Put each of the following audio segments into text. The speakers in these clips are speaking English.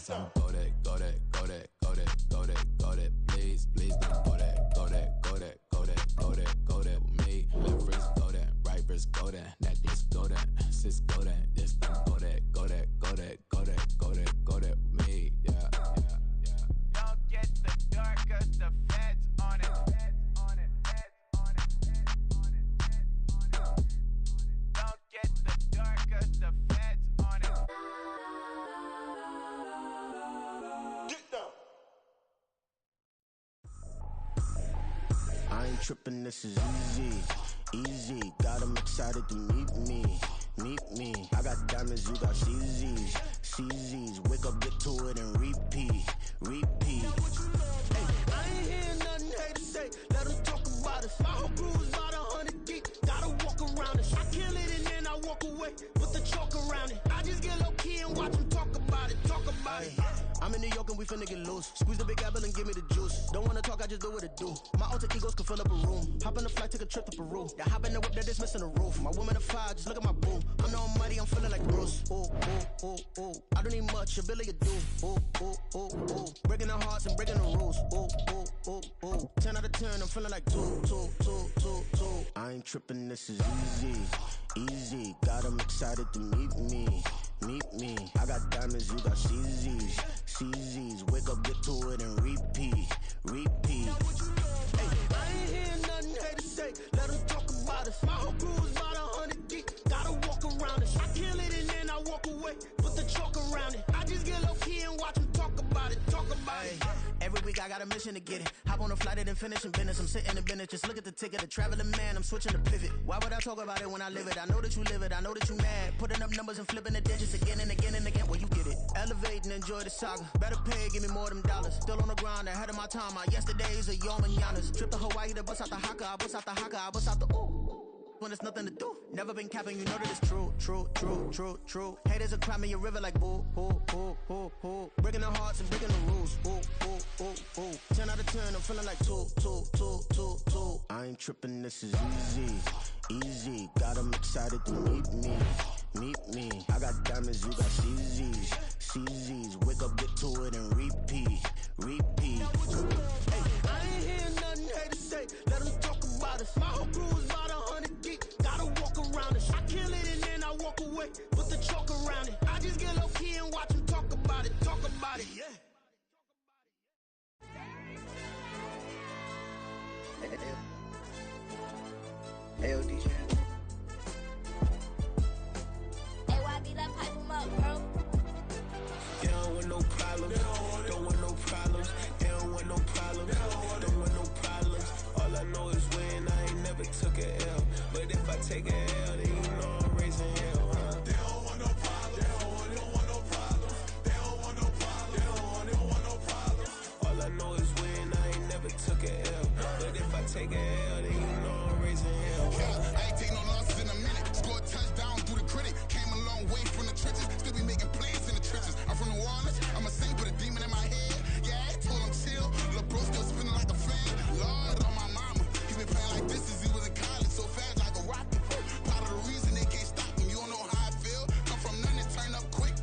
Cause I'm go that, go that, go that, go that, go that, go that. Please, please don't go that, go that, go that, go that, go that, go that with me. Left wrist go that, right wrist go that, necklace go that, sis go that, this thing go that, go that, go that, go that, go that, go that with me. Yeah, yeah, yeah. Don't get the dark cause the feds on it. Don't get the dark cause the feds on it. Get down. I ain't tripping, this is easy, easy. Got 'em excited to meet me, meet me. I got diamonds, you got CZs, CZs. Wake up, get to it and repeat, repeat. Hey, I ain't hearing nothing hate to say. Let them talk about us. My whole crew is about 100 deep. Gotta walk around it. I kill it and then I walk away. Put the chalk around it. I just get low key and watch them talk about it. Talk about it. I'm in New York and we finna get loose. Squeeze the big apple and give me the juice. Don't wanna talk, I just do what it do. My alter egos can fill up a room. Hop on the flight, take a trip to Peru. Yeah, hop in the whip that is missing the roof. My woman a fire, just look at my boo. I'm the almighty, I'm feeling like Bruce. Ooh, ooh, ooh, ooh. I don't need much, ability to do. Ooh, ooh, ooh, ooh. Breaking the hearts and breaking the rules. Ooh, ooh, ooh, ooh. 10 out of 10, I'm feeling like 2, 2, 2, 2, 2. I ain't tripping, this is easy, easy. Got 'em excited to meet me, meet me. I got diamonds, you got CZs, CZs. Wake up, get to it and repeat, repeat. Hey, I ain't hearing nothing hate to say. Let them talk about us. My whole crew is about 100 deep. Gotta walk around us. I kill it and then I walk away. Put the chalk around it. I just get low key and watch them talk about it. Talk about it. Every week I got a mission to get it. Hop on a flight and then finish in business. I'm sitting in business. Just look at the ticket. A traveling man. I'm switching to pivot. Why would I talk about it when I live it? I know that you live it. I know that you mad. Putting up numbers and flipping the digits again and again and again. Well, you get it. Elevate and enjoy the saga. Better pay, give me more than dollars. Still on the grind, ahead of my time. My yesterdays are your mananas. Trip to Hawaii to bust out the haka. I bust out the haka. I bust out the ooh. When there's nothing to do. Never been capping, you know that it's true, true, true, true, true. Haters are crying me a river like boo, boo, boo, boo, boo. Breaking the hearts and breaking the rules. Ooh, ooh, ooh, ooh. 10 out of 10, I'm feeling like 2, 2, 2, 2, 2. I ain't tripping, this is easy, easy. Got 'em excited to meet me, meet me. I got diamonds, you got CZs, CZs. Wake up, get to it and repeat, repeat. Hey, I ain't hearing nothing hate to say. Let them talk about us. My whole crew is about 100 deep. Gotta walk around us. I kill it and then I walk away. Put the chalk around it. I just get low key and watch them talk about it. Talk about it, yeah. Hey, DJ. AYB, let pipe him up, bro. They don't want no problems. Don't want no problems. They don't want no problems. Don't want no problems. All I know is when I ain't never took a L. But if I take a L, then you know I'm raising hell, huh? They don't want no problems. They don't want no problems. They don't want no problems. They don't want no problems. All I know is when I ain't never took a L. But if I take a L, then you know I'm raising hell. Yeah, I ain't take no losses in a minute. Scored a touchdown through the critic. Came a long way from the trenches. Still be making plays in the trenches. I'm from New Orleans. I'm a saint with a demon in my head. Yeah, I told him chill. Lil' bro still spinning like a fan. Lord on my mama. He been playing like this since he was in college. So fast like a rocket. Part of the reason they can't stop him. You don't know how I feel. Come from nothing, turn up quick.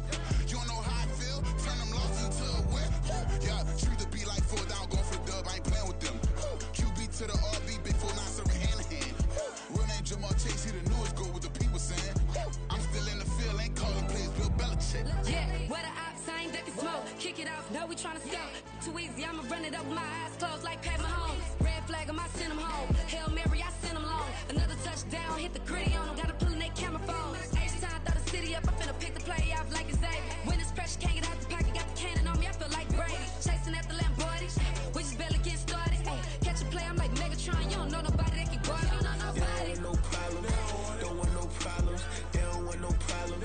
You don't know how I feel. Turn them losses into a whip. Yeah, treat the beat like 4 down, going for the dub. I ain't playing with them. QB to the RB, big 4-9 serving hand to hand. Real name Jamal Chase, he the newest goal with the people saying. I'm still in the field, ain't calling plays, Bill Belichick. Yeah, where the ops, I ain't ducking smoke. Kick it off, no, we tryna score. Too easy, I'ma run it up with my eyes closed like Pat Mahomes. Red flag, I send him home. Hail Mary, I send him long. Another touchdown, hit the gritty on him. Gotta pull in their camera phones. H-time, throw the city up. I'm finna pick the play off like it's Xavier. When it's pressure, can't get out the pocket. Got the cannon on me, I feel like Brady. Chasing at the Lamborghini. We just barely getting started. Ay, catch a play, I'm like Megatron. You don't know nobody that can guard. You don't know nobody. They don't want no problems. Don't want no problems. They don't want no problems.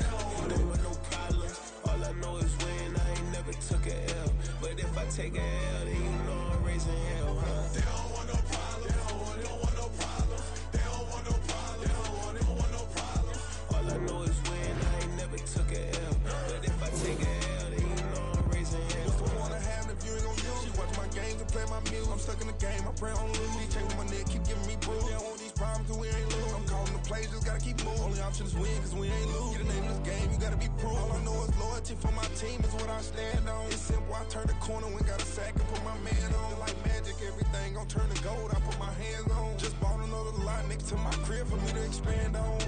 Don't want no problems. All I know is when I ain't never took a L. But if I take a L, then you know I'm raising hell, huh? They don't want no problems. They don't want no problems. They don't want no problems. They don't want no problems. All I know is when I ain't never took a L. But if I take a L, then you know I'm raising hell. What's the point of having if you ain't gon' use? She watch my games and play my music. I'm stuck in the game, I pray on lose. He chain with my neck, keep giving me bruise. They don't want these problems, cause we ain't lose. I'm calling the play, just gotta keep moving. Only option is win, cause we ain't lose. Get a name in this game, you gotta be proof. All I know is loyalty for my team is what I stand on. It's simple, I turn the corner when got a sack and put my man on. Like magic, everything gon' turn to gold, I put my hands on. Just bought another lot next to my crib for me to expand on.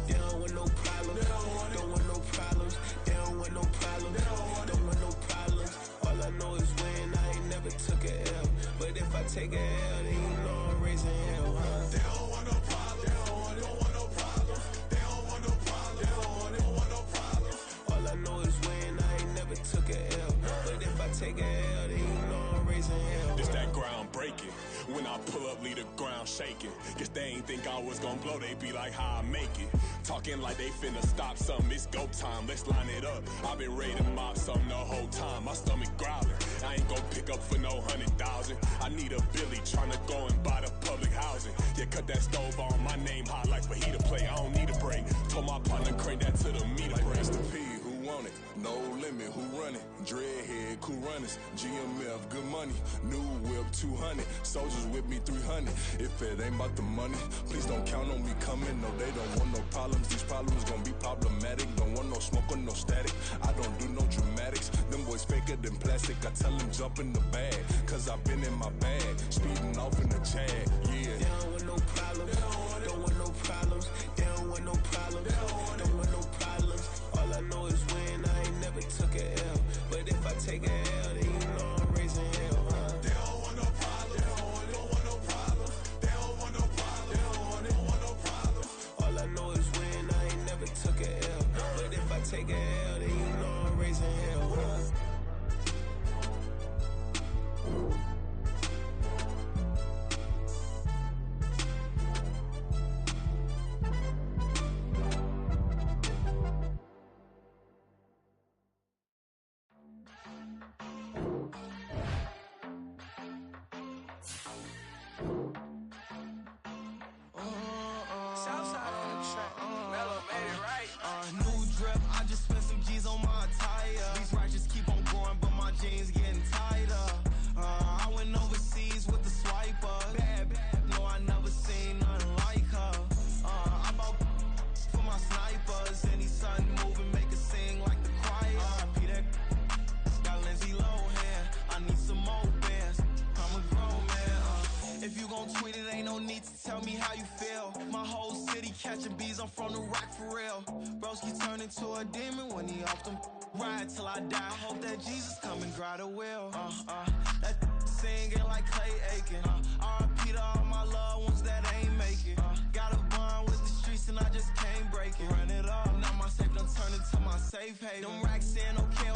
They don't want no problems, don't want no problems. They don't want no problems, don't want no problems. All I know is win, I ain't never took a L. But if I take a L, then you know I'm raising hell, huh? They don't want no problems, they don't want no problems. They don't want no problems, they don't want no problems. All I know is win, I ain't never took a L. But if I take a L, then you know I'm raising hell. It's that ground breaking. When I pull up, leave the ground shaking. Guess they ain't think I was gonna blow, they be like, how I make it. Talking like they finna stop something, it's go time, let's line it up. I've been ready to mop something the whole time, my stomach growling. I ain't gon' pick up for no 100,000. I need a Billy tryna go and buy the public housing. Yeah, cut that stove on, my name hot like fajita play. I don't need a break. Told my partner crank that to the meter like break. Mr. P, who want it? No limit, who run it? Dreadhead, cool runners, GMF, good money. New whip, 200. Soldiers with me, 300. If it ain't about the money, please don't count on me coming. No, they don't want no problems. These problems gon' be problematic. Don't want no smoke or no static. I don't do no dramatics. Them boys faker than plastic. I tell them jump in the bag, cause I've been in my bag. Speeding off in the Jag, yeah. They don't want no problems. Don't want no problems. They don't want no problems. Don't want no problems. All I know is win. I ain't never took a L. But if I take a L, then you know I'm raising hell, huh? They don't want no problems. They don't want no problems. They don't want no problems. They don't want no problems. All I know is win. I ain't never took a L. But if I take a L, then you know I'm raising hell, huh? Southside on the track. Mellow made it right. New drip, I just spent some G's on my attire. These ratchets keep on going, but my jeans getting tighter. I went overseas with the swiper. Bad, no, I never seen nothing like her. I bought for my snipers. Any sun moving, make it sing like the choir. Peter got Lindsay Lohan. I need some more bands. I'm a grown man. If you gon' tweet it, ain't no need to tell me how you feel. My whole city catching bees, I'm from the rack for real. Broski turn into a demon when he off them. Ride till I die. I hope that Jesus come and grab the wheel. That singing like Clay Aiken. R.I.P. to all my loved ones that ain't make it. Got a bond with the streets and I just can't break it. Run it up, now my safe done turn into my safe haven. Them racks in, okay.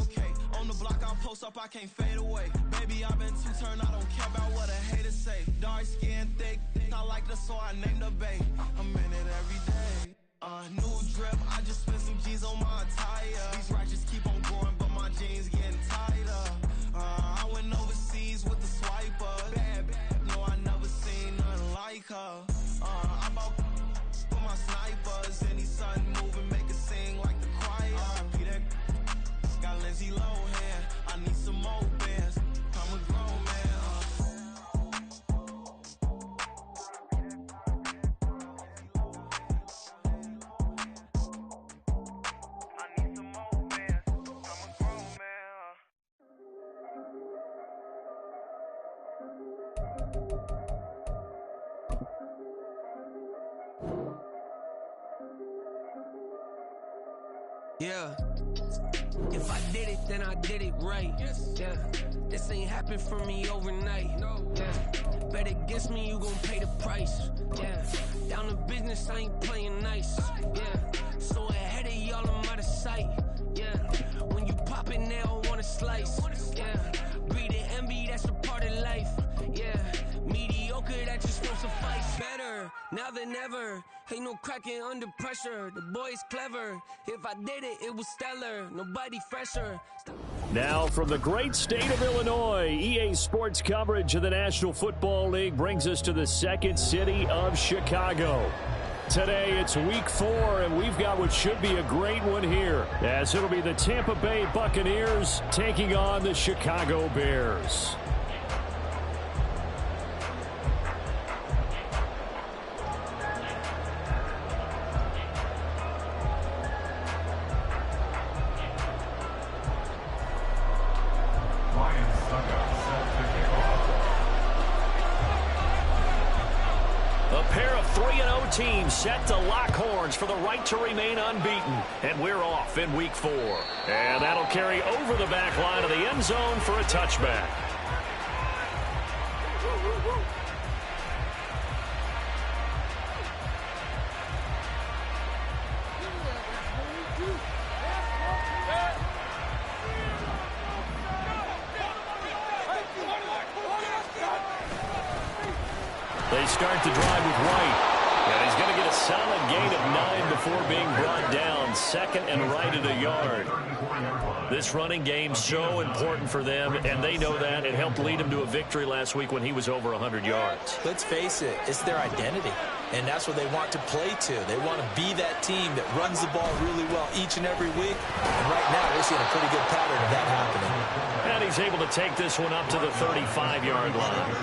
On the block I post up, I can't fade away. Baby, I've been too turned, I don't care about what a hater say. Dark skin, thick, I like the so I named the bay. I'm in it every day. New drip, I just spent some G's on my attire. These ratchets keep on growing, but my jeans getting tighter. I went overseas with the swiper. Bad, no, I never seen nothing like her. I bought for my snipers. Any sun moving, make it sing like the choir. Peter got Lindsay Lohan. I need some more bands. I'm a grown man. Yeah. If I did it, then I did it right. Yeah. This ain't happened for me overnight. Yeah. Bet against me, you gon' pay the price. Yeah. Down to business, I ain't playing nice. Yeah. So ahead of y'all, I'm out of sight. Yeah. When you pop it, they don't wanna slice. Yeah. Greed and envy, that's a part of life. Yeah. Mediocre, that just won't suffice. Better now than ever. Ain't no cracking under pressure. The boy's clever. If I did it, it was stellar. Nobody fresher. Now from the great state of Illinois, EA Sports coverage of the National Football League brings us to the second city of Chicago. Today it's week 4, and we've got what should be a great one here, as it'll be the Tampa Bay Buccaneers taking on the Chicago Bears. a 3-0 team set to lock horns for the right to remain unbeaten. And we're off in week 4. And that'll carry over the back line of the end zone for a touchback. They start the drive with White. And he's going to get a solid gain of 9 before being brought down. Second and right at a yard. This running game so important for them, and they know that. It helped lead him to a victory last week when he was over 100 yards. Let's face it, it's their identity, and that's what they want to play to. They want to be that team that runs the ball really well each and every week, and right now we're seeing a pretty good pattern of that happening. And he's able to take this one up to the 35-yard line.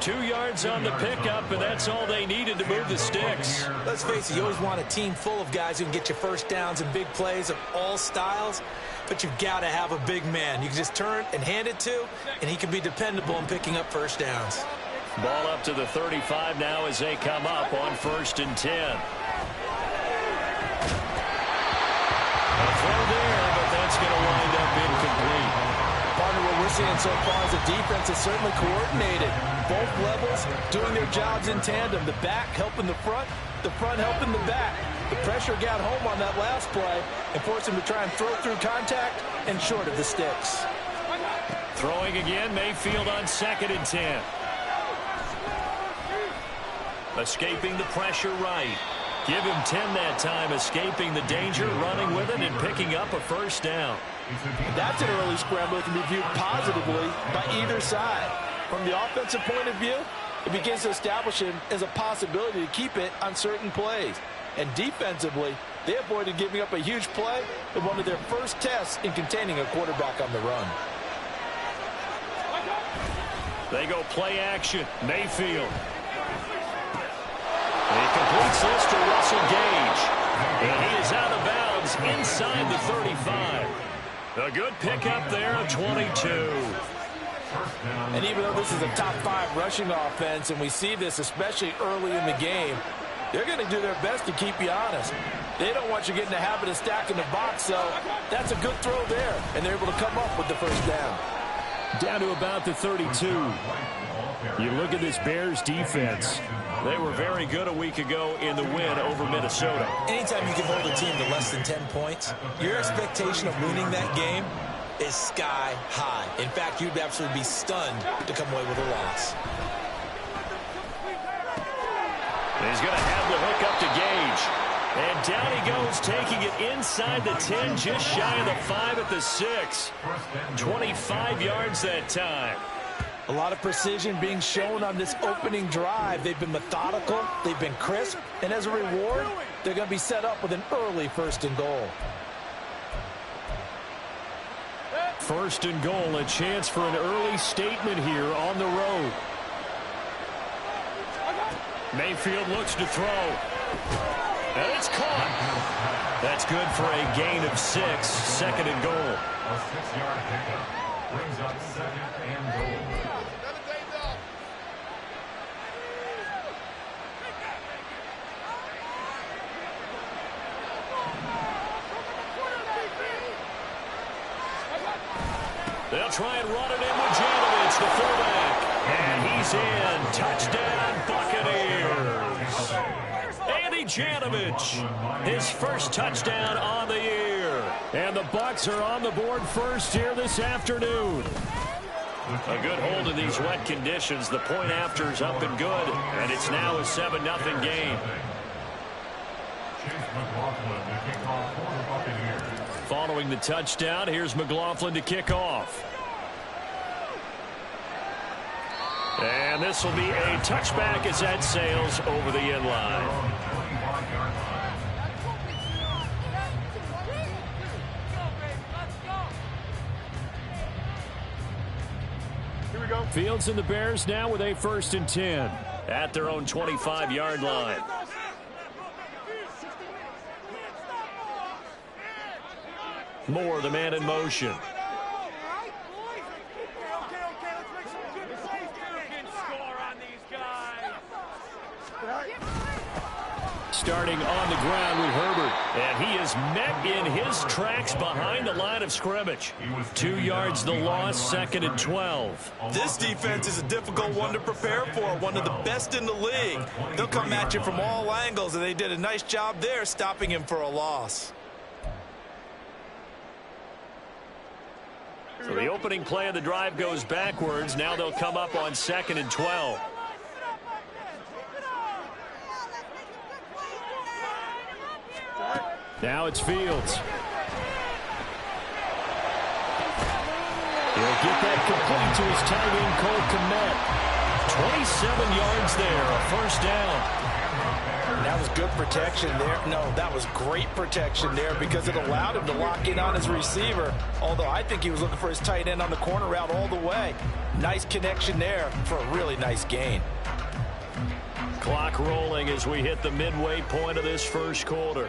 2 yards on the pickup, and that's all they needed to move the sticks. Let's face it, you always want a team full of guys who can get you first downs and big plays of all styles, but you've got to have a big man you can just turn and hand it to, and he can be dependable in picking up first downs. Ball up to the 35 now as they come up on 1st and 10. A throw there, but that's going to wind up incomplete. Partner, what we're seeing so far is the defense is certainly coordinated. Both levels doing their jobs in tandem. The back helping the front helping the back. The pressure got home on that last play and forced him to try and throw through contact and short of the sticks. Throwing again, Mayfield on 2nd and 10. Escaping the pressure right. Give him 10 that time, escaping the danger, running with it, and picking up a first down. That's an early scramble that can be viewed positively by either side. From the offensive point of view, it begins to establish him as a possibility to keep it on certain plays. And defensively, they avoided giving up a huge play in one of their first tests in containing a quarterback on the run. They go play action. Mayfield. He completes this to Russell Gage. And he is out of bounds inside the 35. A good pickup there, 22. And even though this is a top 5 rushing offense, and we see this especially early in the game, they're going to do their best to keep you honest. They don't want you getting the habit of stacking the box, so that's a good throw there, and they're able to come up with the first down. Down to about the 32. You look at this Bears defense. They were very good a week ago in the win over Minnesota. Anytime you can hold a team to less than 10 points, your expectation of winning that game is sky high. In fact, you'd absolutely be stunned to come away with a loss. He's going to have the hook up to Gage. And down he goes, taking it inside the 10, just shy of the 5 at the 6. 25 yards that time. A lot of precision being shown on this opening drive. They've been methodical, they've been crisp, and as a reward, they're going to be set up with an early 1st and goal. 1st and goal, a chance for an early statement here on the road. Mayfield looks to throw. And it's caught. That's good for a gain of 6, 2nd and goal. A 6-yard pickup brings up 2nd and goal. They'll try and run it in with Janovich, the fullback. And he's in. Touchdown, Buccaneers. Andy Janovich, his first touchdown on the year. And the Bucs are on the board first here this afternoon. A good hold in these wet conditions. The point after is up and good. And it's now a 7-0 game. Following the touchdown, here's McLaughlin to kick off. And this will be a touchback as that sails over the end line. Fields and the Bears now with a 1st and 10 at their own 25-yard line. Moore, the man in motion. Starting on the ground with Herbert. And he is met in his tracks behind the line of scrimmage. 2 yards the loss, 2nd and 12. This defense is a difficult one to prepare for, one of the best in the league. They'll come at you from all angles, and they did a nice job there stopping him for a loss. So the opening play of the drive goes backwards. Now they'll come up on 2nd and 12. Now it's Fields. He'll get that complete to his tight end, Cole Kmet. 27 yards there, a first down. That was good protection there. No, that was great protection there because it allowed him to lock in on his receiver. Although I think he was looking for his tight end on the corner route all the way. Nice connection there for a really nice gain. Clock rolling as we hit the midway point of this first quarter.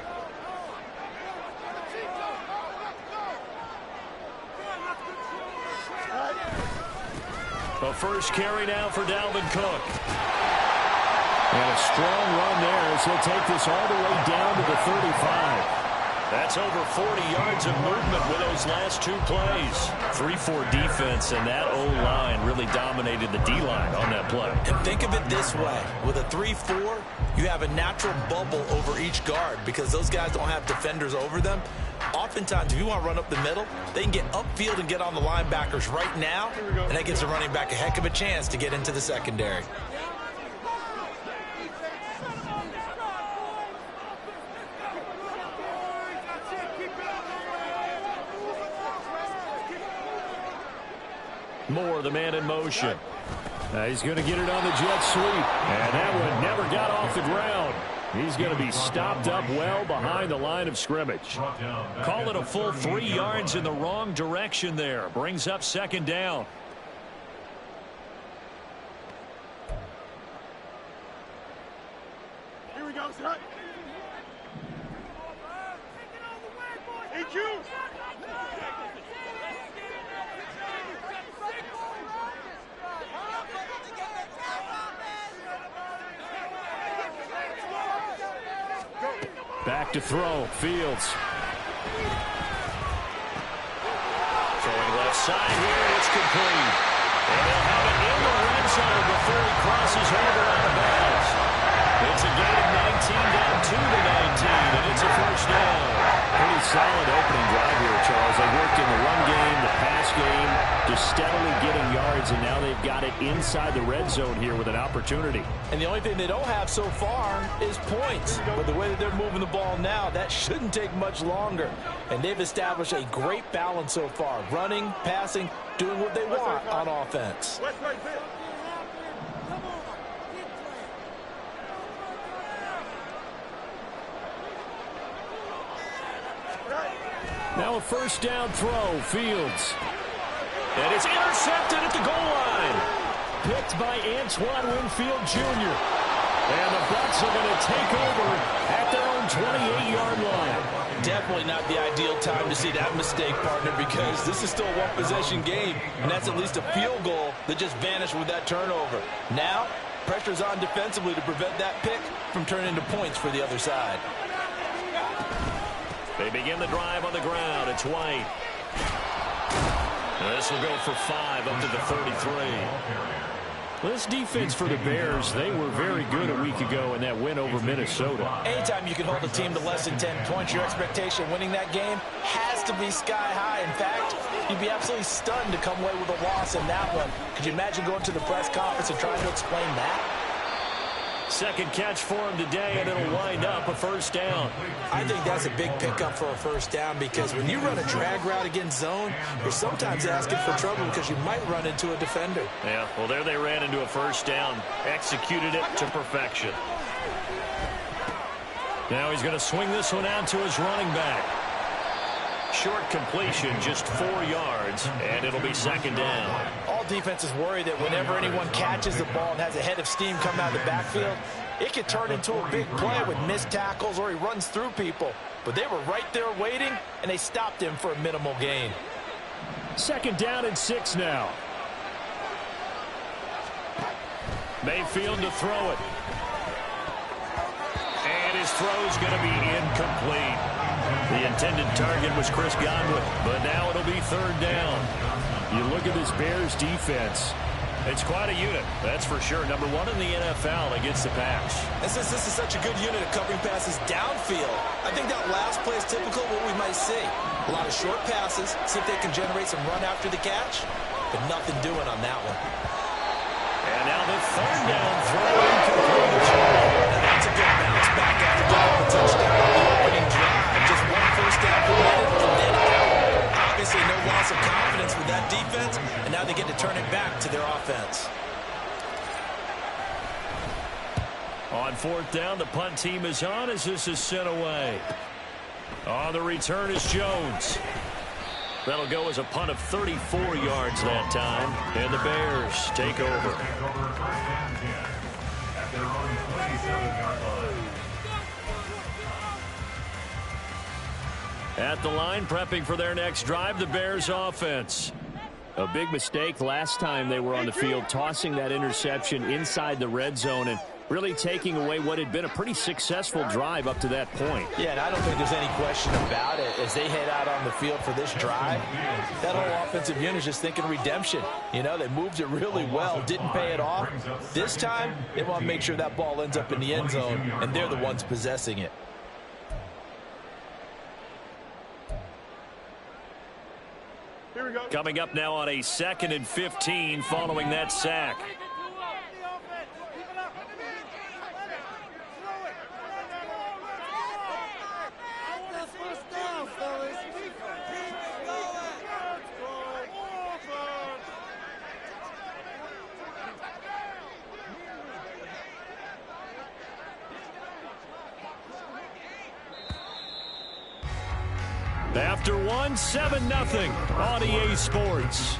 The first carry now for Dalvin Cook. And a strong run there as he'll take this all the way down to the 35. That's over 40 yards of movement with those last 2 plays. 3-4 defense, and that O-line really dominated the D-line on that play. And think of it this way. With a 3-4, you have a natural bubble over each guard because those guys don't have defenders over them. Oftentimes, if you want to run up the middle, they can get upfield and get on the linebackers right now, and that gives the running back a heck of a chance to get into the secondary. Moore, the man in motion. He's going to get it on the jet sweep. And that one never got off the ground. He's going to be stopped up well behind the line of scrimmage. Call it a full 3 yards in the wrong direction there. Brings up 2nd down. Here we go, son. Hey, Q. Back to throw. Fields. Throwing left side here. It's complete. And they'll have it in the red zone before he crosses over on the bounds. It's a gain of 19 down to the 19, and it's a first down. Pretty solid opening drive here, Charles. They worked in the run game, the pass game, just steadily getting yards, and now they've got it inside the red zone here with an opportunity. And the only thing they don't have so far is points. But the way that they're moving the ball now, that shouldn't take much longer. And they've established a great balance so far. Running, passing, doing what they want on offense. Now a first down throw. Fields. And it's intercepted at the goal line. Picked by Antoine Winfield Jr. And the Bucs are going to take over at their own 28-yard line. Definitely not the ideal time to see that mistake, partner, because this is still a one-possession game, and that's at least a field goal that just vanished with that turnover. Now, pressure's on defensively to prevent that pick from turning into points for the other side. They begin the drive on the ground. It's White. This will go for 5 up to the 33. This defense for the Bears, they were very good a week ago in that win over Minnesota. Anytime you can hold a team to less than 10 points, your expectation winning that game has to be sky high. In fact, you'd be absolutely stunned to come away with a loss in that one. Could you imagine going to the press conference and trying to explain that? Second catch for him today, and it'll wind up a first down. I think that's a big pickup for a first down because when you run a drag route against zone, you're sometimes asking for trouble because you might run into a defender. Yeah, well, there they ran into a first down. Executed it to perfection. Now he's going to swing this one out to his running back. Short completion, just 4 yards, and it'll be second down. All defenses worry that whenever anyone catches the ball and has a head of steam come out of the backfield, it could turn into a big play with missed tackles or he runs through people. But they were right there waiting, and they stopped him for a minimal gain. Second down and 6 now. Mayfield to throw it. his throw's going to be incomplete. The intended target was Chris Godwin, but now it'll be third down. You look at this Bears defense. It's quite a unit, that's for sure. Number one in the NFL against the pass. And since this is such a good unit of covering passes downfield, I think that last play is typical of what we might see. A lot of short passes, see if they can generate some run after the catch, but nothing doing on that one. And now the third down throw incomplete. And that's a good bounce back after giving up a touchdown on the opening drive. Just one first down completed and then out. Obviously no loss of confidence with that defense, and now they get to turn it back to their offense. On fourth down, the punt team is on as this is sent away. On the return is Jones. That'll go as a punt of 34 yards that time, and the Bears take over. At their own 27-yard line. At the line, prepping for their next drive, the Bears offense. A big mistake last time they were on the field, tossing that interception inside the red zone and really taking away what had been a pretty successful drive up to that point. Yeah, and I don't think there's any question about it. As they head out on the field for this drive, that whole offensive unit is just thinking redemption. You know, they moved it really well, didn't pay it off. This time, they want to make sure that ball ends up in the end zone, and they're the ones possessing it. Coming up now on a 2nd and 15 following that sack. After one, 7-0 on EA Sports.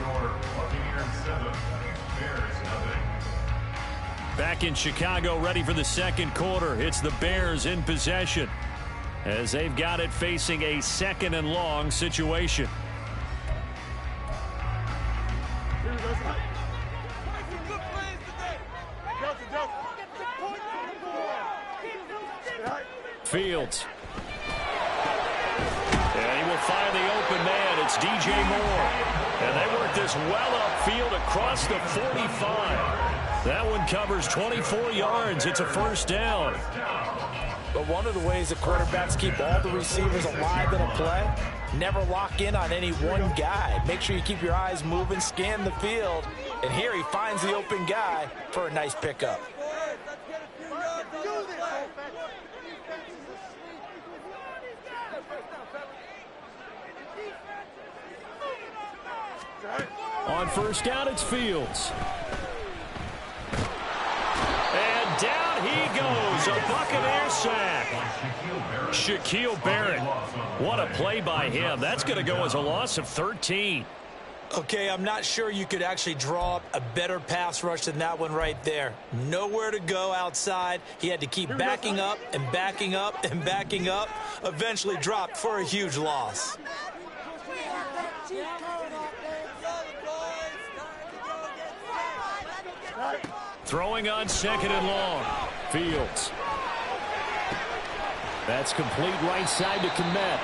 Back in Chicago, ready for the second quarter. It's the Bears in possession as they've got it facing a 2nd and long situation. Fields. And he will find the open man. It's DJ Moore. And they work this well upfield across the 45. That one covers 24 yards. It's a first down. But one of the ways the quarterbacks keep all the receivers alive in a play, never lock in on any one guy. Make sure you keep your eyes moving, scan the field. And here he finds the open guy for a nice pickup. On first down, it's Fields. And down he goes. A Buccaneer sack. Shaquille Barrett. What a play by him. That's going to go as a loss of 13. Okay, I'm not sure you could actually draw up a better pass rush than that one right there. Nowhere to go outside. He had to keep backing up and backing up and backing up. Eventually dropped for a huge loss. Throwing on 2nd and long. Fields. That's complete right side to Kmet.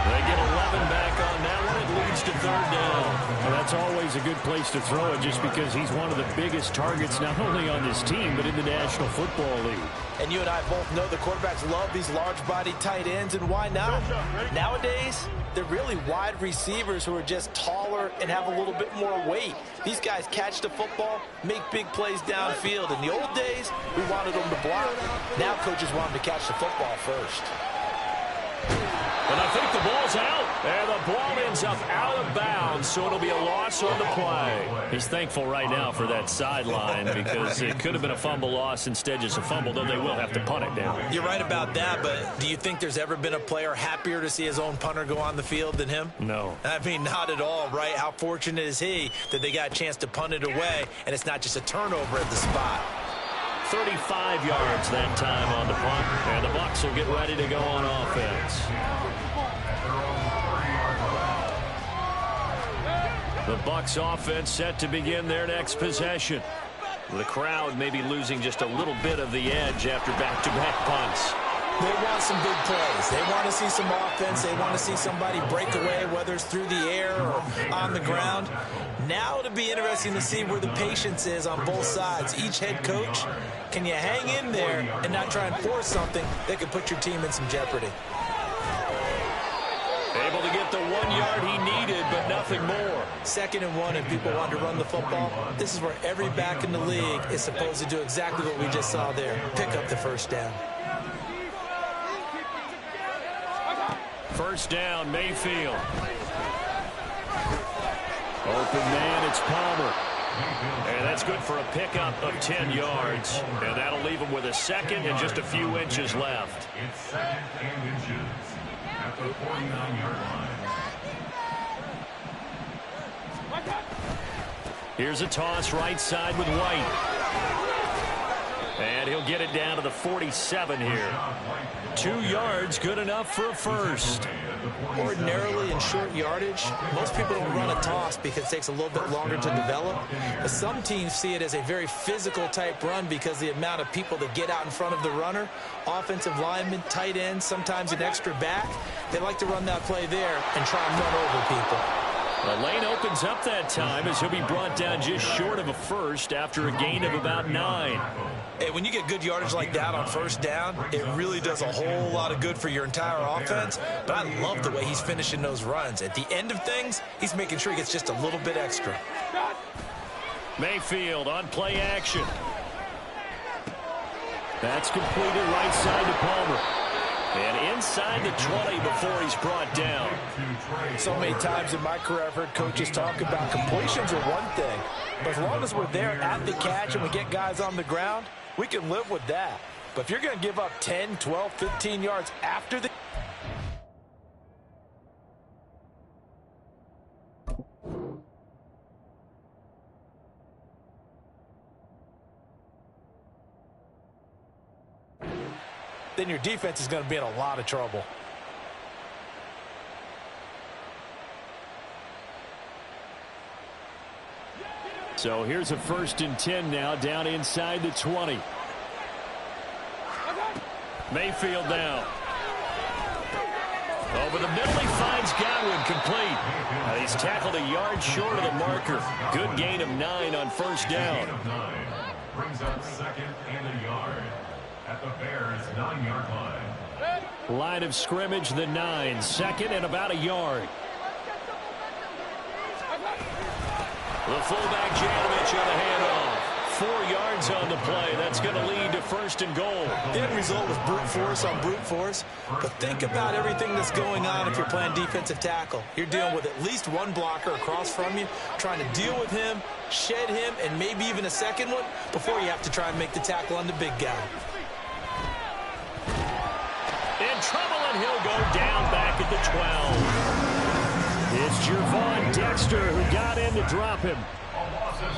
They get 11 back on that one. It leads to 3rd down. Well, that's always a good place to throw it just because he's one of the biggest targets not only on this team but in the National Football League. And you and I both know the quarterbacks love these large-bodied tight ends, and why not? Nowadays, they're really wide receivers who are just taller and have a little bit more weight. These guys catch the football, make big plays downfield. In the old days, we wanted them to block. Now coaches want them to catch the football first. And I think the ball's out. And the ball ends up out of bounds, so it'll be a loss on the play. He's thankful right now for that sideline because it could have been a fumble loss, instead just a fumble, though they will have to punt it down. You're right about that, but do you think there's ever been a player happier to see his own punter go on the field than him? No. I mean, not at all, right? How fortunate is he that they got a chance to punt it away, and it's not just a turnover at the spot. 35 yards that time on the punt, and the Bucs will get ready to go on offense. The Bucs offense set to begin their next possession. The crowd may be losing just a little bit of the edge after back-to-back punts. They want some big plays. They want to see some offense. They want to see somebody break away, whether it's through the air or on the ground. Now it'll be interesting to see where the patience is on both sides. Each head coach, can you hang in there and not try and force something that could put your team in some jeopardy? Able to get the 1 yard he needed, but nothing more. 2nd and 1, and people want to run the football. This is where every back in the league is supposed to do exactly what we just saw there. Pick up the first down. First down, Mayfield. Open man, it's Palmer. And that's good for a pickup of 10 yards. And that'll leave him with a second and just a few inches left. It's 2nd and inches at the 49-yard line. Here's a toss right side with White. And he'll get it down to the 47 here. 2 yards, good enough for a first. Ordinarily in short yardage, most people don't run a toss because it takes a little bit longer to develop. But some teams see it as a very physical type run because the amount of people that get out in front of the runner, offensive linemen, tight ends, sometimes an extra back, they like to run that play there and try and run over people. The lane opens up that time as he'll be brought down just short of a first after a gain of about 9. Hey, when you get good yardage like that on first down, it really does a whole lot of good for your entire offense. But I love the way he's finishing those runs. At the end of things, he's making sure he gets just a little bit extra. Mayfield on play action. That's completed right side to Palmer. And inside the 20 before he's brought down. So many times in my career, I've heard coaches talk about completions are one thing. But as long as we're there at the catch and we get guys on the ground, we can live with that. But if you're going to give up 10, 12, 15 yards after the... then your defense is going to be in a lot of trouble. So here's a 1st and 10 now, down inside the 20. Mayfield down. Over the middle, he finds Godwin, complete. He's tackled a yard short of the marker. Good gain of 9 on first down. Brings up 2nd and a yard at the Bears' 9-yard line. Line of scrimmage, the 9. 2nd and about a yard. The fullback, Janovich, on the handoff. 4 yards on the play. That's going to lead to 1st and goal. The end result was brute force on brute force. But think about everything that's going on if you're playing defensive tackle. You're dealing with at least one blocker across from you, trying to deal with him, shed him, and maybe even a second one before you have to try and make the tackle on the big guy. In trouble, and he'll go down back at the 12. It's Jervon Dexter who got in to drop him.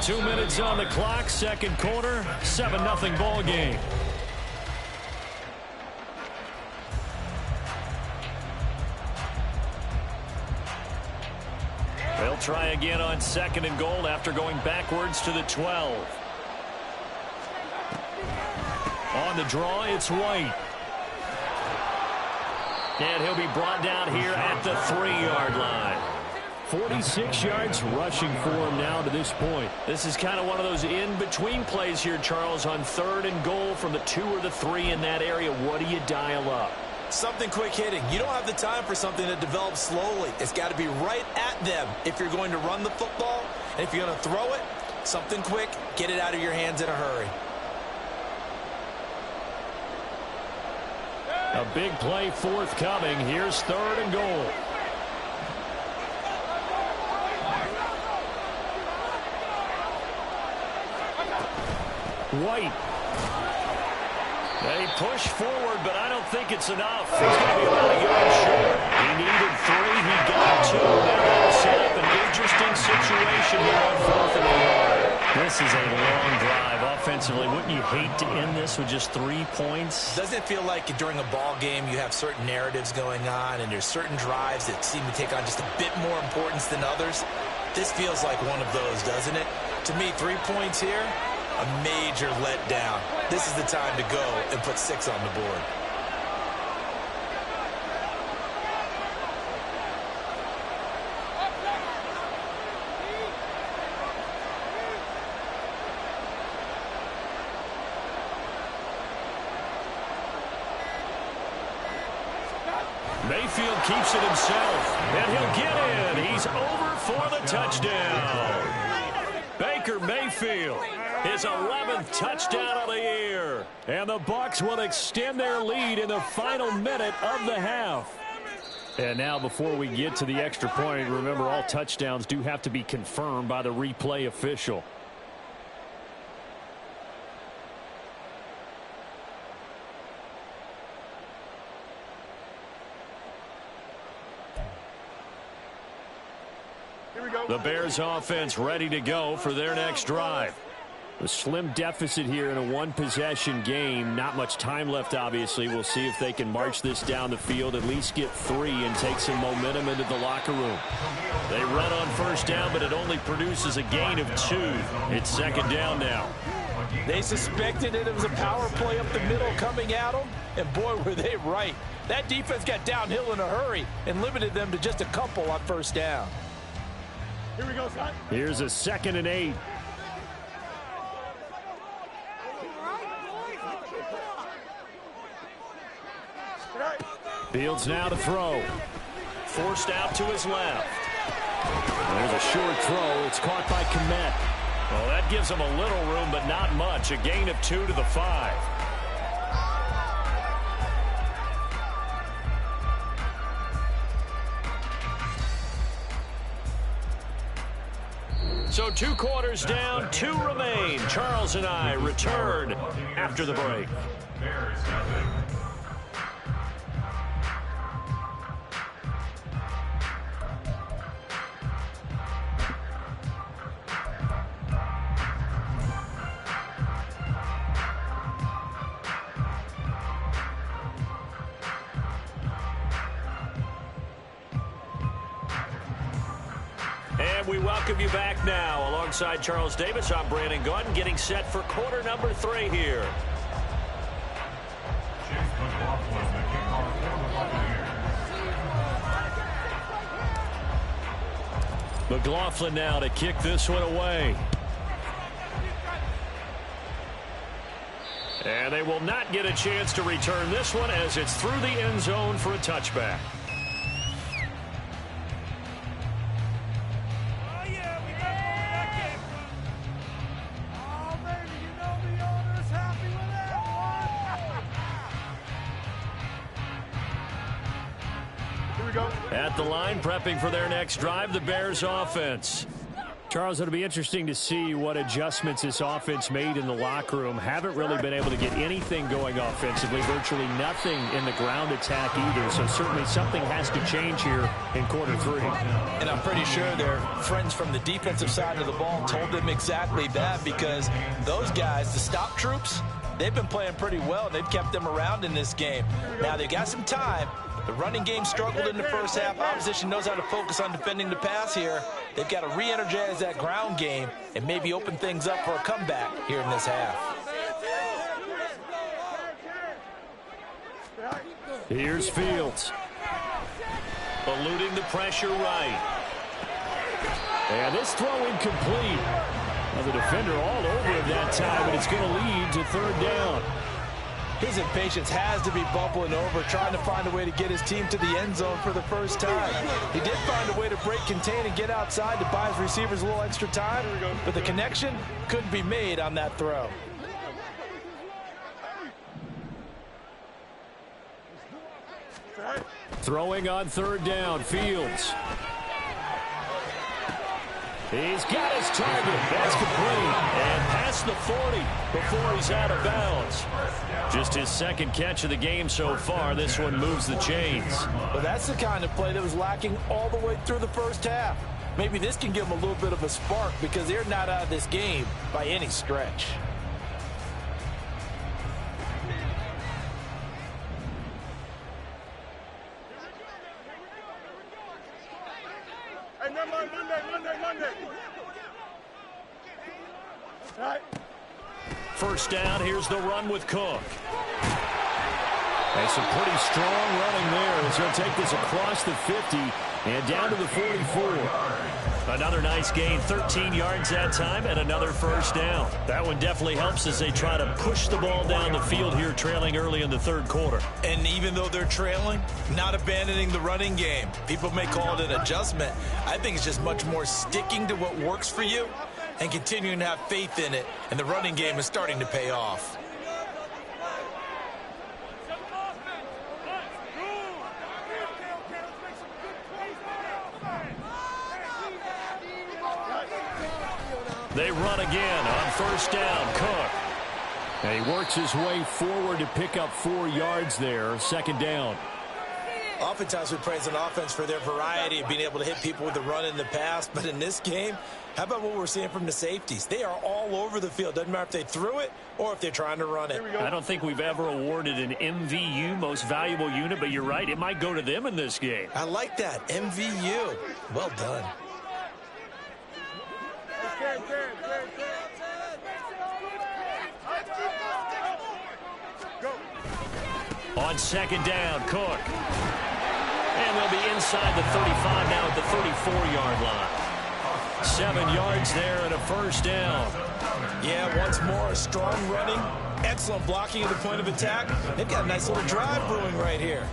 2 minutes on the clock, 2nd quarter, 7-0 ball game. They'll try again on 2nd and goal after going backwards to the 12. On the draw, it's White. And he'll be brought down here at the 3-yard line. 46 yards rushing for him now to this point. This is kind of one of those in-between plays here, Charles, on 3rd and goal from the 2 or the 3 in that area. What do you dial up? Something quick hitting. You don't have the time for something that develops slowly. It's got to be right at them if you're going to run the football. And if you're going to throw it, something quick, get it out of your hands in a hurry. A big play forthcoming. Here's 3rd and goal. White. They push forward, but I don't think it's enough. He's going to be about a yard short. He needed 3. He got 2. Now that'll set up an interesting situation here on 4th and a yard. This is a long drive offensively. Wouldn't you hate to end this with just 3 points? Doesn't it feel like during a ball game you have certain narratives going on and there's certain drives that seem to take on just a bit more importance than others? This feels like one of those, doesn't it? To me, 3 points here, a major letdown. This is the time to go and put 6 on the board. Mayfield keeps it himself, and he'll get in. He's over for the touchdown. Baker Mayfield, his 11th touchdown of the year. And the Bucs will extend their lead in the final minute of the half. And now before we get to the extra point, remember all touchdowns do have to be confirmed by the replay official. The Bears offense ready to go for their next drive. A slim deficit here in a one-possession game. Not much time left, obviously. We'll see if they can march this down the field, at least get 3 and take some momentum into the locker room. They run on first down, but it only produces a gain of 2. It's second down now. They suspected it was a power play up the middle coming at them, and boy, were they right. That defense got downhill in a hurry and limited them to just a couple on first down. Here we go, son. Here's a 2nd and 8. Fields now to throw. Forced out to his left. There's a short throw. It's caught by Kmet. Well, that gives him a little room, but not much. A gain of 2 to the 5. So 2 quarters down, 2 remain. Charles and I return after the break. And we welcome you back now. Alongside Charles Davis, I'm Brandon Gunn, getting set for quarter number 3 here. McLaughlin now to kick this one away. And they will not get a chance to return this one as it's through the end zone for a touchback. At the line, prepping for their next drive, the Bears offense. Charles, it'll be interesting to see what adjustments this offense made in the locker room. Haven't really been able to get anything going offensively, virtually nothing in the ground attack either. So certainly something has to change here in quarter 3. And I'm pretty sure their friends from the defensive side of the ball told them exactly that, because those guys, the stop troops, they've been playing pretty well. They've kept them around in this game. Now they've got some time. The running game struggled in the first half. Opposition knows how to focus on defending the pass here. They've got to re-energize that ground game and maybe open things up for a comeback here in this half. Here's Fields. Eluding the pressure right. And this throw incomplete. Well, the defender all over him that time, but it's going to lead to 3rd down. His impatience has to be bubbling over, trying to find a way to get his team to the end zone for the first time. He did find a way to break contain and get outside to buy his receivers a little extra time, but the connection couldn't be made on that throw. Throwing on 3rd down, Fields. He's got his target. That's complete. And past the 40 before he's out of bounds. Just his 2nd catch of the game so far. This one moves the chains. Well, that's the kind of play that was lacking all the way through the first half. Maybe this can give them a little bit of a spark, because they're not out of this game by any stretch. Monday. Right. First down, here's the run with Cook. And some pretty strong running there as he'll take this across the 50 and down to the 44. Another nice gain, 13 yards that time, and another first down. That one definitely helps as they try to push the ball down the field here, trailing early in the third quarter. And even though they're trailing, not abandoning the running game. People may call it an adjustment. I think it's just much more sticking to what works for you and continuing to have faith in it, and the running game is starting to pay off. They run again on first down. Cook. And he works his way forward to pick up 4 yards there. Second down. Oftentimes we praise an offense for their variety of being able to hit people with the run in the pass. But in this game, how about what we're seeing from the safeties? They are all over the field. Doesn't matter if they threw it or if they're trying to run it. I don't think we've ever awarded an MVU, most valuable unit, but you're right. It might go to them in this game. I like that. MVU. Well done. On second down, Cook. And they'll be inside the 35 now at the 34-yard line. 7 yards there and a first down. Yeah, once more, a strong running, excellent blocking at the point of attack. They've got a nice little drive brewing right here.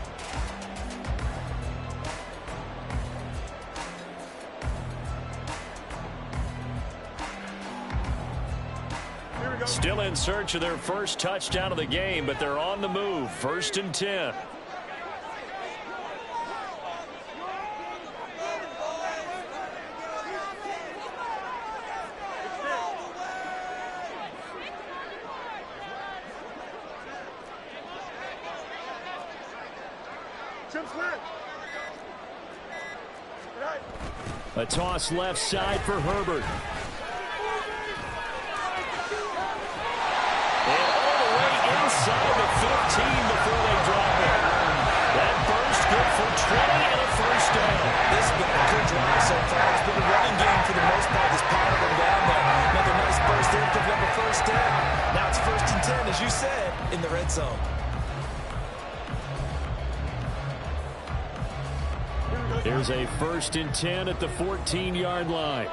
Still in search of their first touchdown of the game, but they're on the move. 1st and 10. A toss left side for Herbert. Inside the 15 before they drop it. That burst good for 20 and a first down. This has been a good drive so far. It's been a running game for the most part. This power them down there. Another nice burst there, picking up a first down. Now it's 1st and 10, as you said, in the red zone. Here's a 1st and 10 at the 14-yard line.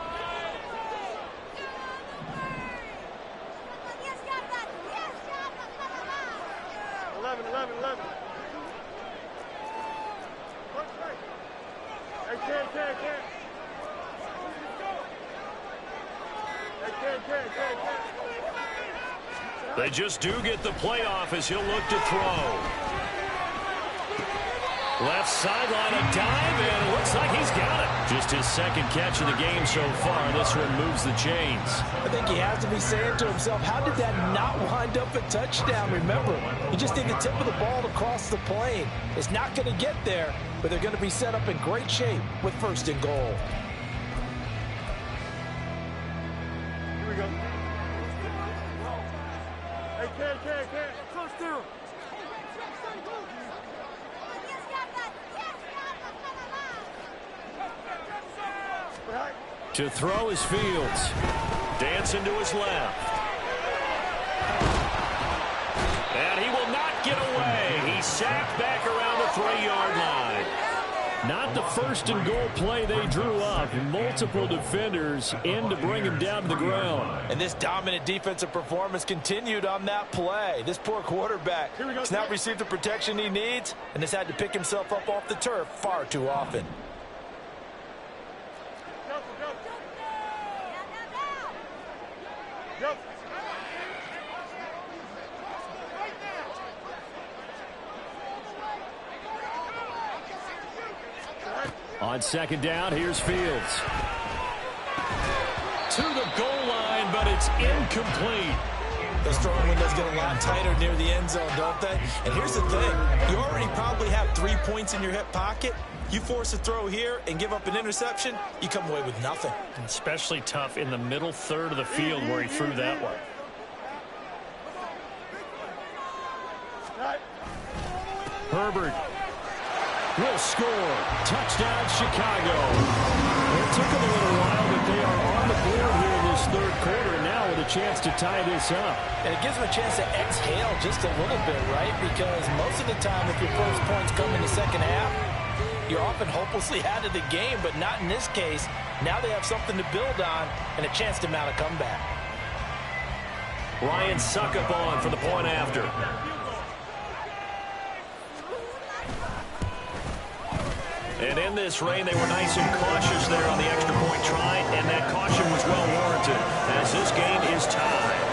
They just do get the playoff as he'll look to throw. Left sideline, a dive, and it looks like he's got it. Just his second catch of the game so far. This one moves the chains. I think he has to be saying to himself, how did that not wind up a touchdown? Remember, you just need the tip of the ball to cross the plane. It's not going to get there, but they're going to be set up in great shape with 1st and goal. Here we go. Hey, close through. To throw is Fields. Dancing to his left. And he will not get away. He's sacked back around the 3-yard line. Not the 1st and goal play they drew up. Multiple defenders in to bring him down to the ground. And this dominant defensive performance continued on that play. This poor quarterback has not received the protection he needs and has had to pick himself up off the turf far too often. On second down, here's Fields. To the goal line, but it's incomplete. Those throwing windows get a lot tighter near the end zone, don't they? And here's the thing. You already probably have 3 points in your hip pocket. You force a throw here and give up an interception, you come away with nothing. Especially tough in the middle third of the field where he threw that one. Herbert will score. Touchdown, Chicago. It took them a little while, but they are on the board here in this third quarter now with a chance to tie this up. And it gives them a chance to exhale just a little bit, right? Because most of the time, if your first points come in the second half, you're often hopelessly out of the game, but not in this case. Now they have something to build on and a chance to mount a comeback. Ryan Suckup on for the point after. And in this rain, they were nice and cautious there on the extra point try, and that caution was well warranted as this game is tied.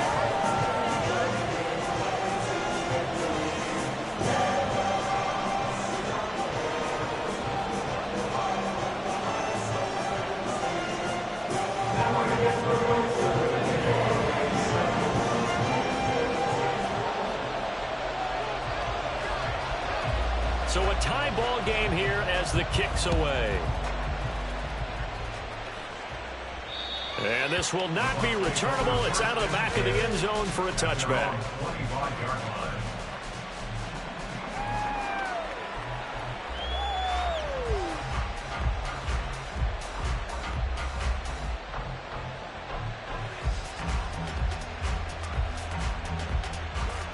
So a tie ball game here as the kick's away. And this will not be returnable. It's out of the back of the end zone for a touchback.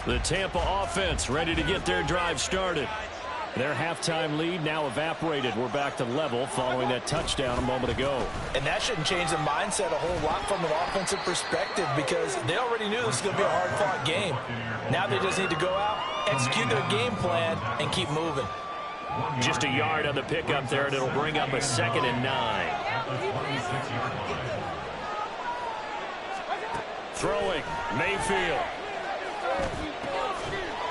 The Tampa offense ready to get their drive started. Their halftime lead now evaporated. We're back to level following that touchdown a moment ago. And that shouldn't change the mindset a whole lot from an offensive perspective because they already knew this was going to be a hard-fought game. Now they just need to go out, execute their game plan, and keep moving. Just a yard on the pickup there, and it'll bring up a 2nd and 9. Throwing, Mayfield.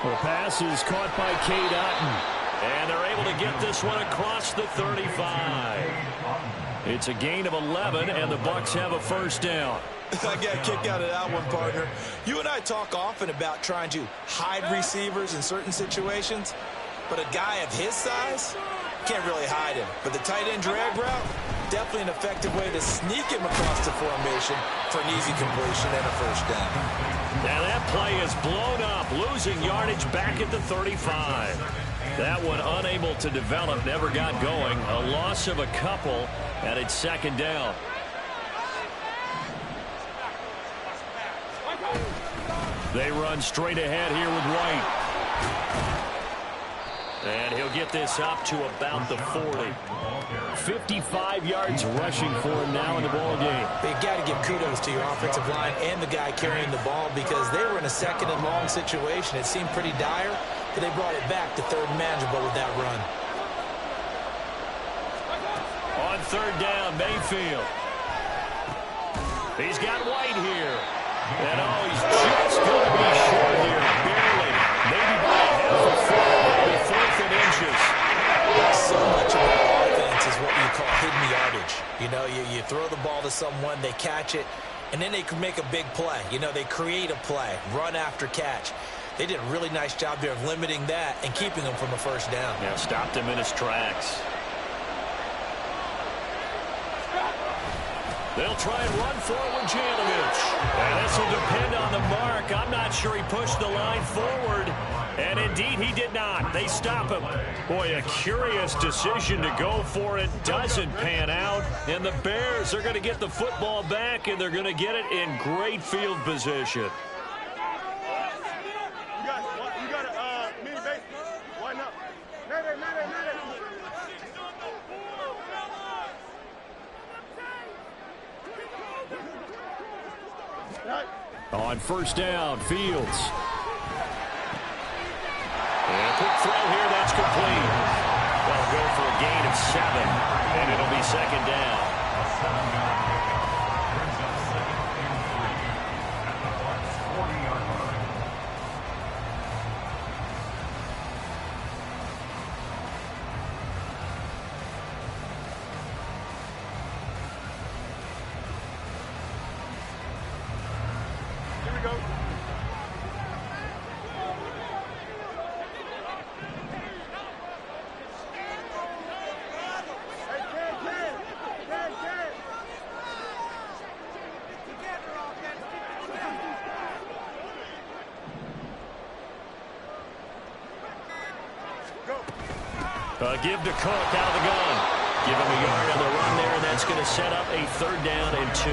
The pass is caught by Cade Otton. And they're able to get this one across the 35. It's a gain of 11, and the Bucs have a first down. I got a kick out of that one, partner. You and I talk often about trying to hide receivers in certain situations, but a guy of his size can't really hide him. But the tight end drag route, definitely an effective way to sneak him across the formation for an easy completion and a first down. Now that play is blown up, losing yardage back at the 35. That one unable to develop, never got going. A loss of a couple, and it's 2nd down. They run straight ahead here with White. And he'll get this up to about the 40. 55 yards rushing for him now in the ball game. They've got to give kudos to your offensive line and the guy carrying the ball because they were in a 2nd and long situation. It seemed pretty dire, but they brought it back to 3rd and manageable with that run. On 3rd down, Mayfield. He's got White here. And he's just going to be short here, barely. Maybe by a half a foot, maybe 4th and inches. So much of that offense is what you call hidden yardage. You know, you throw the ball to someone, they catch it, and then they can make a big play. You know, they create a play, run after catch. They did a really nice job there of limiting that and keeping him from a first down. Yeah, stopped him in his tracks. They'll try and run forward Janovich. And this will depend on the mark. I'm not sure he pushed the line forward. And indeed, he did not. They stop him. Boy, a curious decision to go for it. Doesn't pan out. And the Bears are going to get the football back, and they're going to get it in great field position. On first down, Fields. And a quick throw here, that's complete. They'll go for a gain of 7, and it'll be 2nd down. Brings up 2nd and 3 at the Bucs' 40-yard line. Give to Cook out of the gun. Give him a yard on the run there, and that's going to set up a 3rd down and 2.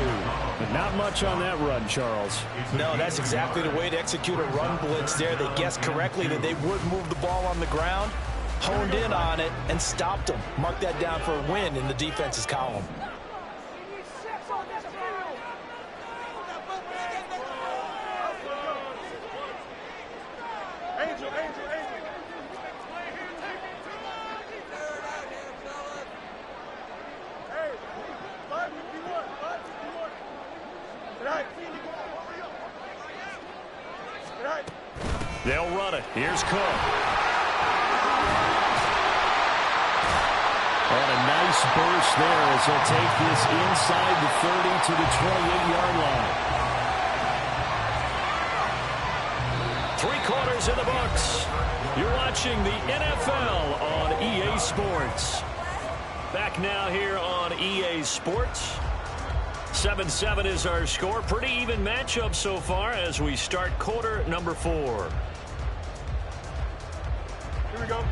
But not much on that run, Charles. No, that's exactly the way to execute a run blitz there. They guessed correctly that they would move the ball on the ground, honed in on it and stopped them. Mark that down for a win in the defense's column. They'll run it. Here's Cook. And a nice burst there as he'll take this inside the 30 to the 28-yard line. 3/4 in the books. You're watching the NFL on EA Sports. Back now here on EA Sports. 7-7 is our score. Pretty even matchup so far as we start quarter number 4. Here we go.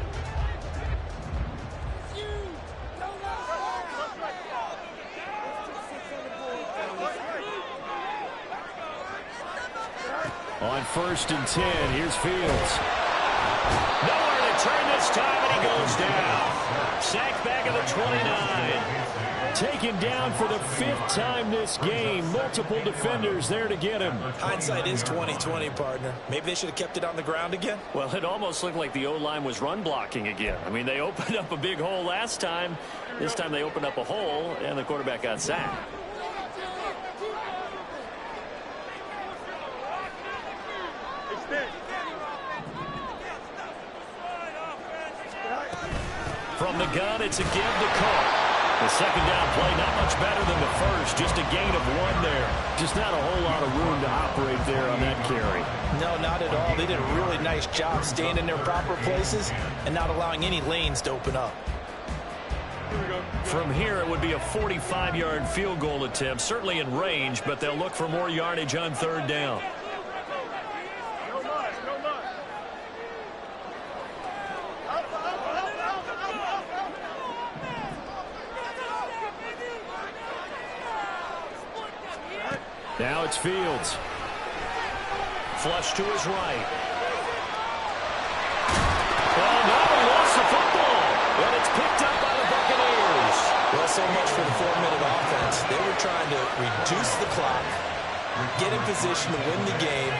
On 1st and 10, here's Fields. Nowhere to turn this time, and he goes down. Sacked back at the 29. Taken down for the 5th time this game. Multiple defenders there to get him. Hindsight is 20/20, partner. Maybe they should have kept it on the ground again. Well, it almost looked like the O-line was run blocking again. I mean, they opened up a big hole last time. This time they opened up a hole, and the quarterback got sacked. From the gun, it's a give to Cook. The second down play, not much better than the first. Just a gain of 1 there. Just not a whole lot of room to operate there on that carry. No, not at all. They did a really nice job staying in their proper places and not allowing any lanes to open up. From here, it would be a 45-yard field goal attempt. Certainly in range, but they'll look for more yardage on 3rd down. Now it's Fields. Flush to his right. Oh, no, he lost the football. And it's picked up by the Buccaneers. Well, so much for the 4-minute offense. They were trying to reduce the clock, get in position to win the game,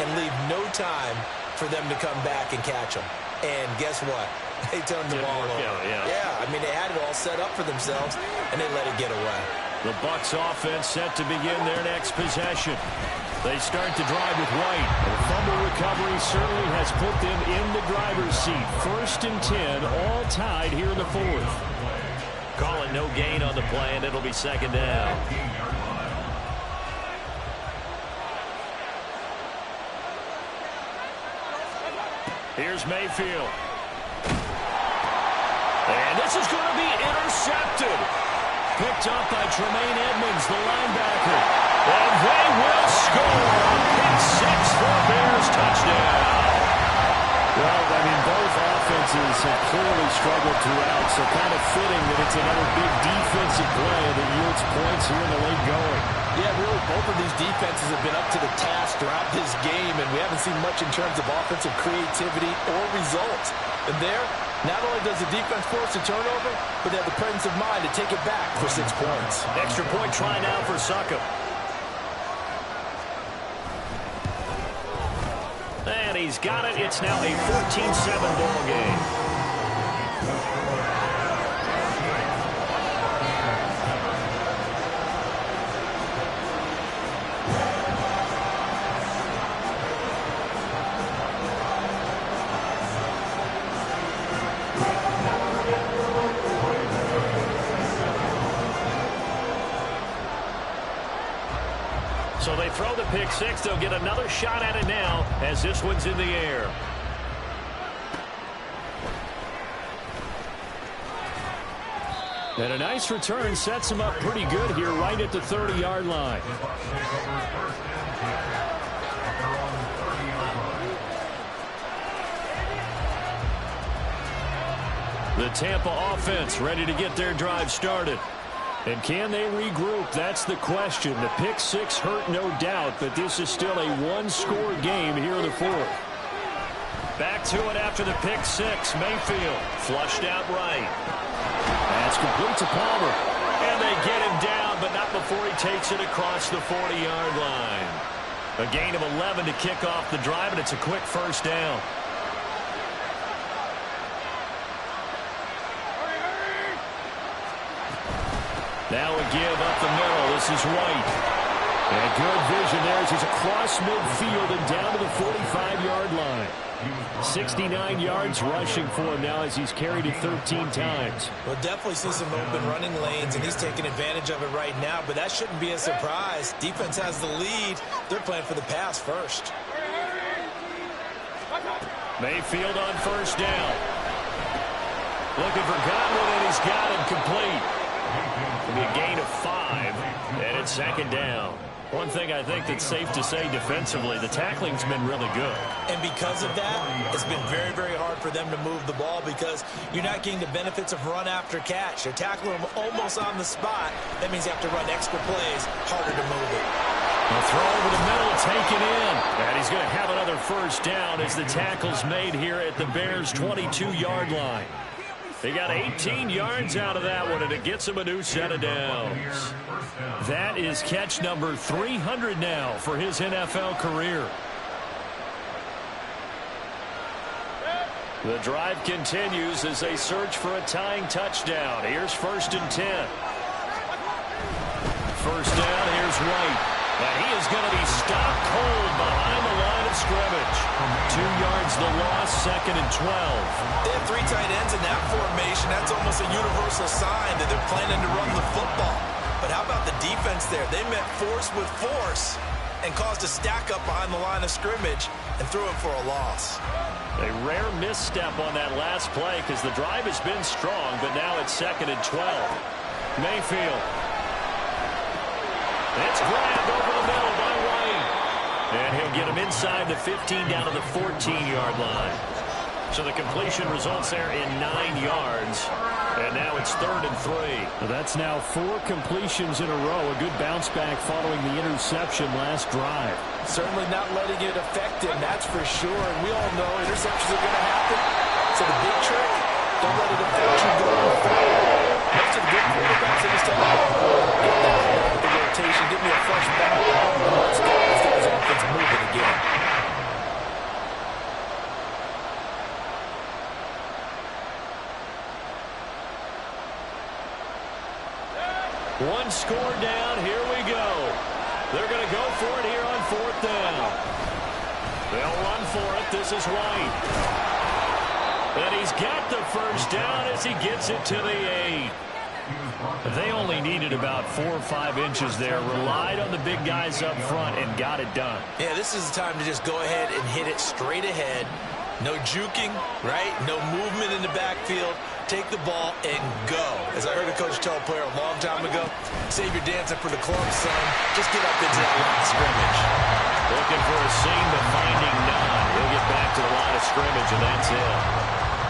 and leave no time for them to come back and catch them. And guess what? They turned the ball over. Yeah, I mean, they had it all set up for themselves, and they let it get away. The Bucs offense set to begin their next possession. They start to drive with White. The fumble recovery certainly has put them in the driver's seat. 1st and 10, all tied here in the 4th. Call it no gain on the play, and it'll be 2nd down. Here's Mayfield. And this is going to be intercepted. Picked up by Tremaine Edmonds, the linebacker. And they will score. Pick 6 for a Bears touchdown. Well, I mean, both offenses have clearly struggled throughout, so kind of fitting that it's another big defensive play that yields points here in the late going. Yeah, really, both of these defenses have been up to the task throughout this game, and we haven't seen much in terms of offensive creativity or results. And there, not only does the defense force a turnover, but they have the presence of mind to take it back for 6 points. Extra point try now for Succop. And he's got it. It's now a 14-7 ball game. So they throw the pick 6. They'll get another shot at it now as this one's in the air. And a nice return sets him up pretty good here right at the 30-yard line. The Tampa offense ready to get their drive started. And can they regroup? That's the question. The pick 6 hurt, no doubt, but this is still a 1-score game here in the 4th. Back to it after the pick six. Mayfield flushed out right. That's complete to Palmer. And they get him down, but not before he takes it across the 40-yard line. A gain of 11 to kick off the drive, and it's a quick first down. Now a give up the middle. This is White. And good vision there as he's across midfield and down to the 45-yard line. 69 yards rushing for him now as he's carried it 13 times. We'll definitely see some open running lanes, and he's taking advantage of it right now, but that shouldn't be a surprise. Defense has the lead. They're playing for the pass first. Mayfield on first down. Looking for Godwin, and he's got him complete. It'll be a gain of 5, and it's second down. One thing I think that's safe to say defensively, the tackling's been really good. And because of that, it's been very, very hard for them to move the ball because you're not getting the benefits of run after catch. They're tackling them almost on the spot. That means you have to run extra plays, harder to move it. A throw over the middle, taken in. And he's going to have another first down as the tackle's made here at the Bears' 22-yard line. They got 18 yards out of that one, and it gets him a new set of downs. That is catch number 300 now for his NFL career. The drive continues as they search for a tying touchdown. Here's 1st and 10. First down, here's White. And he is going to be stopped cold behind the line of scrimmage. 2 yards the loss, 2nd and 12. They have 3 tight ends in that formation. That's almost a universal sign that they're planning to run the football. But how about the defense there? They met force with force and caused a stack up behind the line of scrimmage and threw it for a loss. A rare misstep on that last play because the drive has been strong, but now it's 2nd and 12. Mayfield. It's grabbed over the middle by White. And he'll get him inside the 15 down to the 14-yard line. So the completion results there in 9 yards. And now it's 3rd and 3. Well, that's now 4 completions in a row. A good bounce back following the interception last drive. Certainly not letting it affect him, that's for sure. And we all know interceptions are going to happen. So the big trick, don't let it affect you going forward. Most of the good quarterbacks in this time get that the rotation, give me a fresh back. Let's go. Let's get this offense moving again. One score down. Here we go. They're going to go for it here on 4th down. They'll run for it. This is White. And he's got the first down as he gets it to the 8. They only needed about 4 or 5 inches there. Relied on the big guys up front and got it done. Yeah, this is the time to just go ahead and hit it straight ahead. No juking, right? No movement in the backfield. Take the ball and go. As I heard a coach tell a player a long time ago, save your dancing for the club, son. Just get up into that line of scrimmage. Looking for a seam, but finding none. He'll get back to the line of scrimmage, and that's it.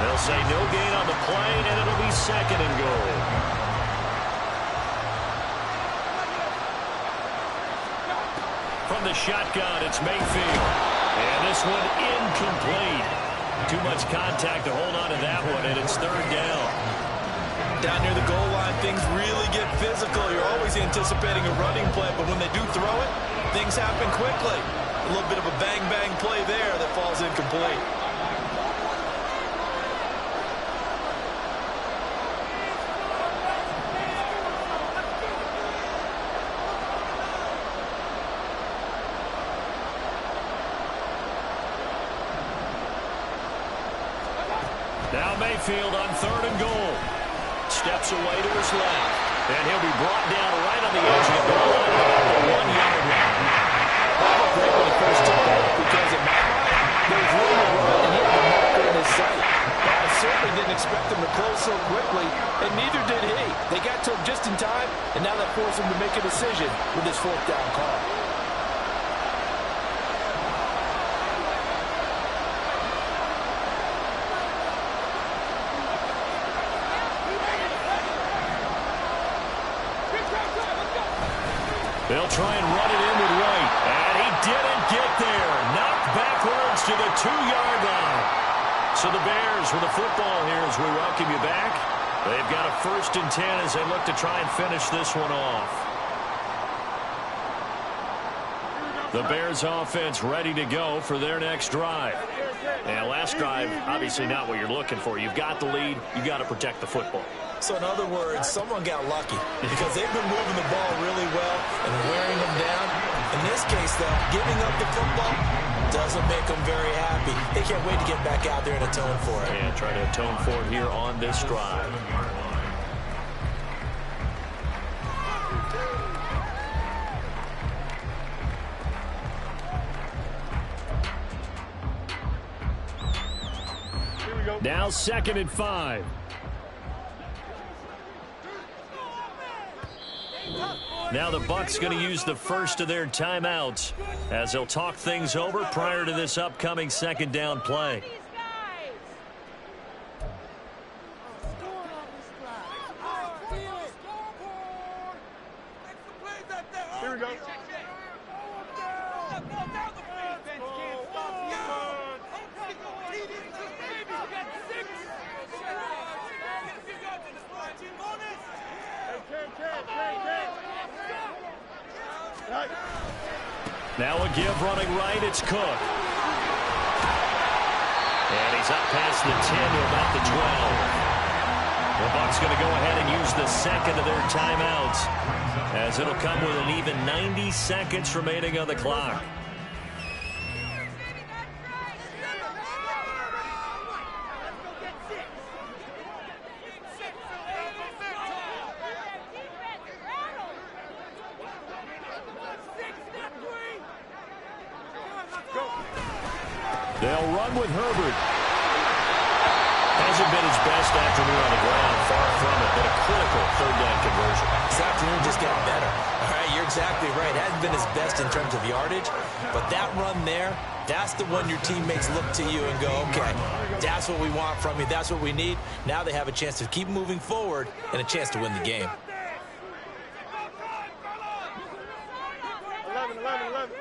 They'll say no gain on the play, and it'll be 2nd and goal. From the shotgun, it's Mayfield. And this one incomplete. Too much contact to hold on to that one, and it's 3rd down. Down near the goal line, things really get physical. You're always anticipating a running play, but when they do throw it, things happen quickly. A little bit of a bang-bang play there that falls incomplete. Now Mayfield on 3rd and goal. Steps away to his left. And he'll be brought down right on the edge of the goal line at the 1-yard line. That was great when he first took it because in my mind, there was room to run and he had the marker in his sight. But I certainly didn't expect him to close so quickly, and neither did he. They got to him just in time, and now that forced him to make a decision with his 4th down call. They'll try and run it in with White. And he didn't get there. Knocked backwards to the 2-yard line. So the Bears with the football here as we welcome you back. They've got a 1st and 10 as they look to try and finish this one off. The Bears offense ready to go for their next drive. And last drive, obviously not what you're looking for. You've got the lead. You've got to protect the football. So in other words, someone got lucky because they've been moving the ball really well and wearing them down. In this case, though, giving up the football doesn't make them very happy. They can't wait to get back out there and atone for it. And try to atone for it here on this drive. Now 2nd and 5. Now the Bucs going to use the first of their timeouts as they'll talk things over prior to this upcoming 2nd down play. Here we go. Now a give running right, it's Cook. And he's up past the 10 to about the 12. The Bucs going to go ahead and use the 2nd of their timeouts as it'll come with an even 90 seconds remaining on the clock. They'll run with Herbert. Hasn't been his best afternoon on the ground, far from it, but a critical 3rd down conversion. This afternoon just got better. All right, you're exactly right. Hasn't been his best in terms of yardage, but that run there, that's the one your teammates look to you and go, okay, that's what we want from you. That's what we need. Now they have a chance to keep moving forward and a chance to win the game. 11.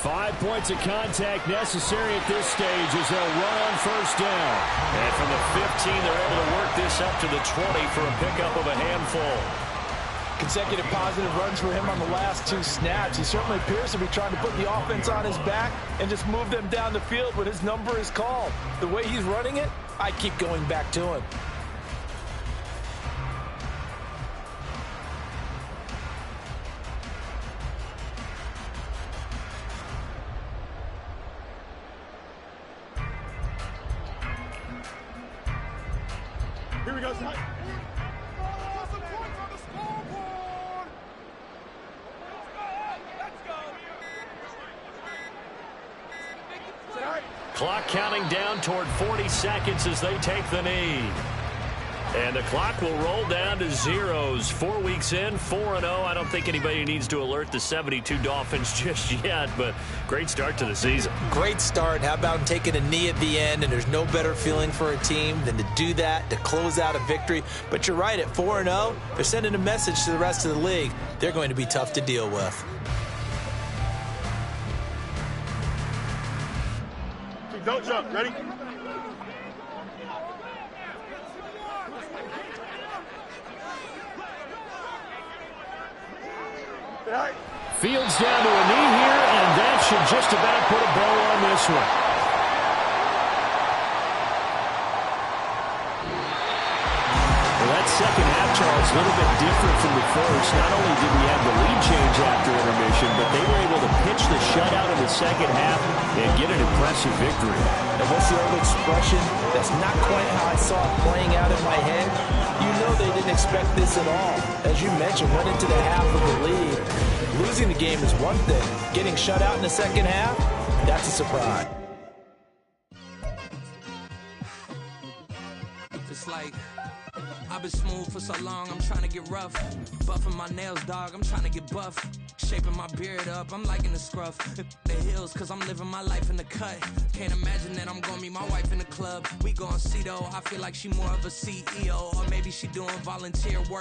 5 points of contact necessary at this stage as they'll run on 1st down. And from the 15, they're able to work this up to the 20 for a pickup of a handful. Consecutive positive runs for him on the last 2 snaps. He certainly appears to be trying to put the offense on his back and just move them down the field when his number is called. The way he's running it, I keep going back to him. Here we go, son. Clock counting down toward 40 seconds as they take the knee. And the clock will roll down to zeros. 4 weeks in, 4-0. I don't think anybody needs to alert the 72 Dolphins just yet, but great start to the season. Great start. How about taking a knee at the end? And there's no better feeling for a team than to do that, to close out a victory. But you're right, at 4-0, they're sending a message to the rest of the league. They're going to be tough to deal with. Don't jump. Ready? Fields down to a knee here, and that should just about put a bow on this one. Well, that second half, Charles, a little bit different from the first. Not only did we have the lead change after intermission, but they were able to pitch the shutout in the second half and get an impressive victory. And what's the old expression? That's not quite how I saw it playing out in my head. You know they didn't expect this at all. As you mentioned, went into the half of the lead. Losing the game is one thing. Getting shut out in the second half, that's a surprise. It's like I've been smooth for so long, I'm trying to get rough. Buffing my nails, dog, I'm trying to get buff. Shaping my beard up, I'm liking the scruff. The hills, cause I'm living my life in the cut. Can't imagine that I'm gonna meet my wife in the club. We gon' see though, I feel like she more of a CEO. Or maybe she doing volunteer work.